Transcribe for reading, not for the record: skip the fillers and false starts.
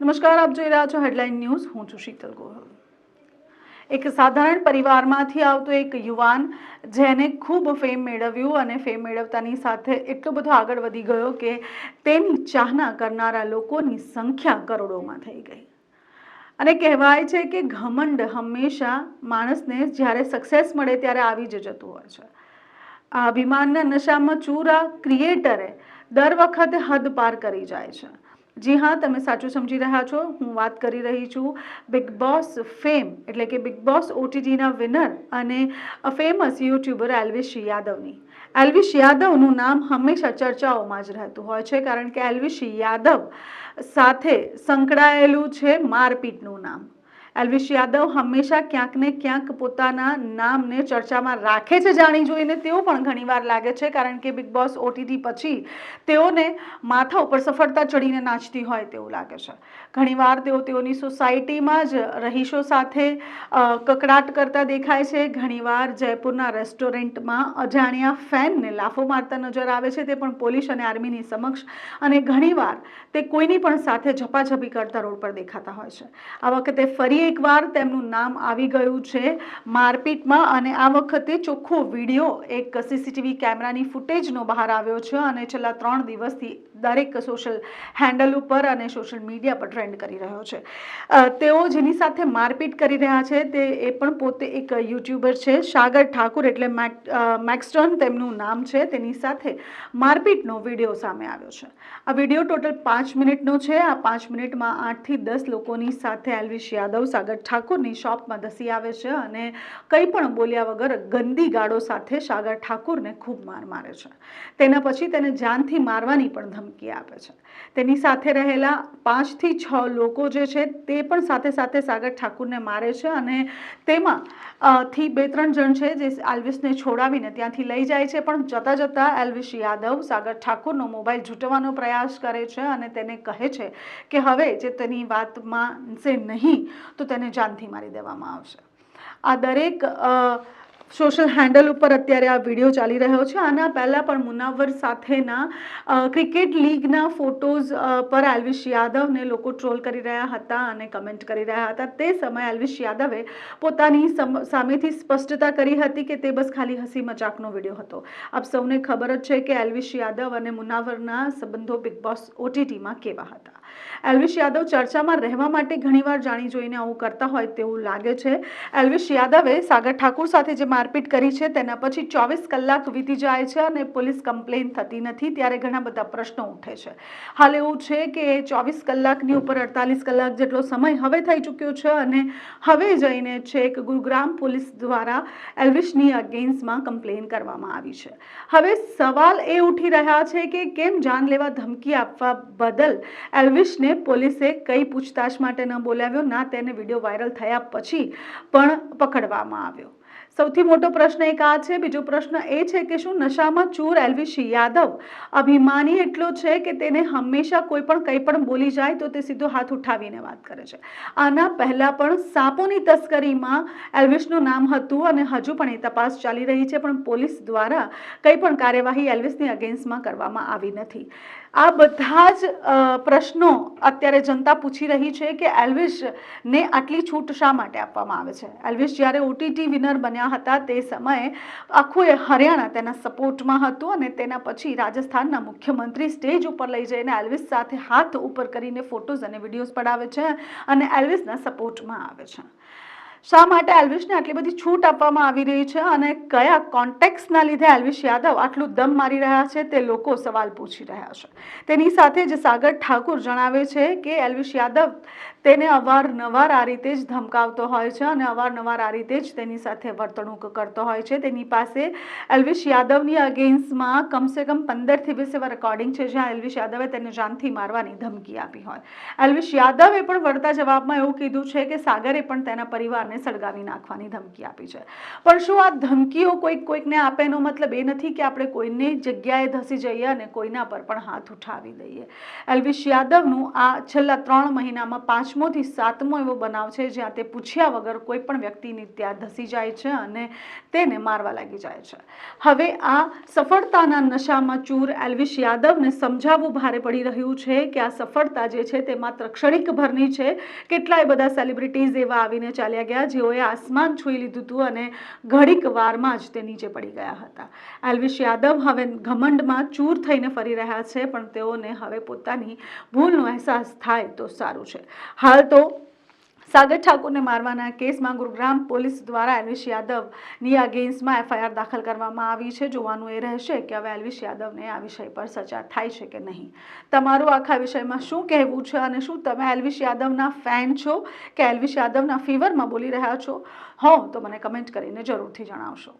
નમસ્કાર, આપ જોઈ રહ્યા છો હેડલાઇન ન્યૂઝ. હું છું શીતલ ગોહિલ. એક સાધારણ પરિવારમાંથી આવતો એક યુવાન જેને ખૂબ ફેમ મેળવ્યું અને ફેમ મેળવતાની સાથે એટલો બધો આગળ વધી ગયો કે તેની ચાહના કરનારા લોકોની સંખ્યા કરોડોમાં થઈ ગઈ. અને કહેવાય છે કે ઘમંડ હંમેશા માણસને જ્યારે સક્સેસ મળે ત્યારે આવી જ જતું હોય છે. આ અભિમાનના નશામાં ચૂરા ક્રિએટરે દર વખતે હદ પાર કરી જાય છે. જી હા, તમે સાચું સમજી રહ્યા છો. હું વાત કરી રહી છું બિગ બોસ ફેમ એટલે કે બિગ બોસ ઓટીટીના વિનર અને ફેમસ યુટ્યુબર એલ્વિશ યાદવની. એલ્વિશ યાદવનું નામ હંમેશા ચર્ચાઓમાં જ રહેતું હોય છે, કારણ કે એલ્વિશ યાદવ સાથે સંકળાયેલું છે મારપીટનું નામ. એલ્વિશ યાદવ હંમેશા ક્યાંક ને ક્યાંક પોતાના નામને ચર્ચામાં રાખે છે. જાણી જોઈને તેઓ પણ ઘણીવાર લાગે છે, કારણ કે બિગ બોસ ઓટીટી પછી તેઓને માથા ઉપર સફળતા ચડીને નાચતી હોય તેવું લાગે છે. ઘણીવાર તેઓની સોસાયટીમાં જ રહીશો સાથે કકડાટ કરતા દેખાય છે. ઘણીવાર જયપુરના રેસ્ટોરન્ટમાં અજાણ્યા ફેનને લાફો મારતા નજર આવે છે, તે પણ પોલીસ અને આર્મીની સમક્ષ. અને ઘણીવાર તે કોઈની પણ સાથે ઝપાઝપી કરતા રોડ પર દેખાતા હોય છે. આ વખતે ફરી એકવાર તેમનું નામ આવી ગયું છે મારપીટમાં, અને આ વખતે ચોખ્ખો વિડીયો એક સીસીટીવી કેમેરાની ફૂટેજનો બહાર આવ્યો છે અને છેલ્લા 3 દિવસથી દરેક સોશિયલ હેન્ડલ ઉપર અને સોશિયલ મીડિયા પર ટ્રેન્ડ કરી રહ્યો છે. તેઓ જેની સાથે મારપીટ કરી રહ્યા છે એ પણ પોતે એક યુટ્યુબર છે, સાગર ઠાકુર, એટલે મેક્સટોન તેમનું નામ છે. તેની સાથે મારપીટનો વિડીયો સામે આવ્યો છે. આ વિડીયો ટોટલ 5 મિનિટનો છે. આ 5 મિનિટમાં 8 થી 10 લોકોની સાથે એલ્વિશ યાદવ સાગર ઠાકુરની શોપમાં ધસી આવે છે અને કંઈ પણ બોલ્યા વગર ગંદી ગાળો સાથે સાગર ઠાકુરને ખૂબ માર મારે છે. તેના પછી તેને જાનથી મારવાની પણ ધમકી આપે છે. તેની સાથે રહેલા 5 થી 6 લોકો જે છે તે પણ સાથે સાથે સાગર ઠાકુરને મારે છે, અને તેમાં થી 2-3 જણ છે જે એલ્વિશને છોડાવીને ત્યાંથી લઈ જાય છે. પણ જતાં જતાં એલ્વિશ યાદવ સાગર ઠાકુરનો મોબાઈલ ઝૂંટવાનો પ્રયાસ કરે છે અને તેને કહે છે કે હવે જે તેની વાત માનશે નહીં તો તેને જાનથી મારી દેવામાં આવશે. આ દરેક સોશિયલ હેન્ડલ ઉપર અત્યારે આ વિડીયો ચાલી રહ્યો છે. આના પહેલાં પણ મુનાવર સાથેના ક્રિકેટ લીગના ફોટોઝ પર એલ્વિશ યાદવને લોકો ટ્રોલ કરી રહ્યા હતા અને કમેન્ટ કરી રહ્યા હતા. તે સમયે એલ્વિશ યાદવે પોતાની સામેથી સ્પષ્ટતા કરી હતી કે તે બસ ખાલી હસી મજાકનો વિડીયો હતો. આપ સૌને ખબર જ છે કે એલ્વિશ યાદવ અને મુનાવરના સંબંધો બિગ બોસ ઓટીટીમાં કેવા હતા. એલ્વિશ યાદવ ચર્ચામાં રહેવા માટે ઘણીવાર જાણી જોઈને આવું કરતા હોય તેવું લાગે છે. એલ્વિશ યાદવે સાગર ઠાકુર સાથે જે મારપીટ કરી છે તેના પછી 24 કલાક વીતી જાય છે અને પોલીસ કમ્પ્લેન થતી નથી. ત્યારે ઘણા બધા પ્રશ્નો ઉઠે છે. હાલ એવું છે કે 24 કલાકની ઉપર 48 કલાક જેટલો સમય હવે થઈ ચૂક્યો છે અને હવે જઈને છેક ગુરુગ્રામ પોલીસ દ્વારા એલ્વિશની અગેન્સ્ટમાં કમ્પ્લેન કરવામાં આવી છે. હવે સવાલ એ ઉઠી રહ્યા છે કે કેમ જાનલેવા ધમકી આપવા બદલ એલ્વિશને પોલીસે કઈ પૂછતાછ માટે ન બોલાવ્યો, ના તેને વિડીયો વાયરલ થયા પછી પણ પકડવામાં આવ્યો. સૌથી મોટો પ્રશ્ન એક આ છે. બીજો પ્રશ્ન એ છે કે શું નશામાં ચૂર એલ્વિશ યાદવ અભિમાની એટલો છે કે તેને હંમેશા કોઈ પણ કંઈ પણ બોલી જાય તો તે સીધો હાથ ઉઠાવીને વાત કરે છે. આના પહેલા પણ સાપોની તસ્કરીમાં એલ્વિશનું નામ હતું અને હજુ પણ એ તપાસ ચાલી રહી છે, પણ પોલીસ દ્વારા કંઈ પણ કાર્યવાહી એલ્વિશની અગેન્સ્ટમાં કરવામાં આવી નથી. આ બધા જ પ્રશ્નો અત્યારે જનતા પૂછી રહી છે કે એલ્વિશને આટલી છૂટ શા માટે આપવામાં આવે છે. એલ્વિશ જ્યારે ઓટીટી વિનર બન્યા હતા તે સમયે આખું હરિયાણા તેના સપોર્ટમાં હતું અને તેના પછી રાજસ્થાનના મુખ્યમંત્રી સ્ટેજ ઉપર લઈ જઈને એલ્વિશ સાથે હાથ ઉપર કરીને ફોટોઝ અને વિડીયોઝ પડાવે છે અને એલ્વિશના સપોર્ટમાં આવે છે. શા માટે એલ્વિશને આટલી બધી છૂટ આપવામાં આવી રહી છે અને કયા કોન્ટેક્સના લીધે એલ્વિશ યાદવ આટલું દમ મારી રહ્યા છે તે લોકો સવાલ પૂછી રહ્યા છે. તેની સાથે જ સાગર ઠાકુર જણાવે છે કે એલ્વિશ યાદવ તેને અવારનવાર આ રીતે જ ધમકાવતો હોય છે અને અવારનવાર આ રીતે જ તેની સાથે વર્તણૂક કરતો હોય છે. તેની પાસે એલ્વિશ યાદવની અગેન્સ્ટમાં કમસે કમ 15 થી 20 એવા રેકોર્ડિંગ છે જ્યાં એલ્વિશ યાદવે તેને જાનથી મારવાની ધમકી આપી હોય. એલ્વિશ યાદવે પણ વળતા જવાબમાં એવું કીધું છે કે સાગરે પણ તેના પરિવારને સળગાવી નાખવાની ધમકી આપી છે. પણ શું આ ધમકીઓ કોઈકને આપે એનો મતલબ એ નથી કે આપણે કોઈની જગ્યાએ ધસી જઈએ અને કોઈના પર પણ હાથ ઉઠાવી દઈએ. એલ્વિશ યાદવનું આ છેલ્લા 3 મહિનામાં 5 5મો થી 7મો એવો બનાવ છે જ્યાં તે પૂછ્યા વગર કોઈ પણ વ્યક્તિની ત્યાં ધસી જાય છે અને તેને મારવા લાગી જાય છે. હવે આ સફળતાના નશામાં ચૂર એલ્વિશ યાદવને સમજાવવું ભારે પડી રહ્યું છે કે આ સફળતા જે છે તે માત્ર ક્ષણિક ભરની છે. કેટલાય બધા સેલિબ્રિટીઝ એવા આવીને ચાલ્યા ગયા જેઓએ આસમાન છૂઈ લીધું હતું અને ઘડીક વારમાં જ તે નીચે પડી ગયા હતા. એલ્વિશ યાદવ હવે ઘમંડમાં ચૂર થઈને ફરી રહ્યા છે, પણ તેઓને હવે પોતાની ભૂલનો અહેસાસ થાય તો સારું છે. હાલ તો સાગર ઠાકુરને મારવાના કેસમાં ગુરુગ્રામ પોલીસ દ્વારા એલ્વિશ યાદવની અગેન્સ્ટમાં એફઆઈઆર દાખલ કરવામાં આવી છે. જોવાનું એ રહેશે કે હવે એલ્વિશ યાદવને આ વિષય પર સજા થાય છે કે નહીં. તમારું આખા વિષયમાં શું કહેવું છે અને શું તમે એલ્વિશ યાદવના ફેન છો કે એલ્વિશ યાદવના ફેવરમાં બોલી રહ્યા છો? હો તો મને કમેન્ટ કરીને જરૂરથી જણાવશો.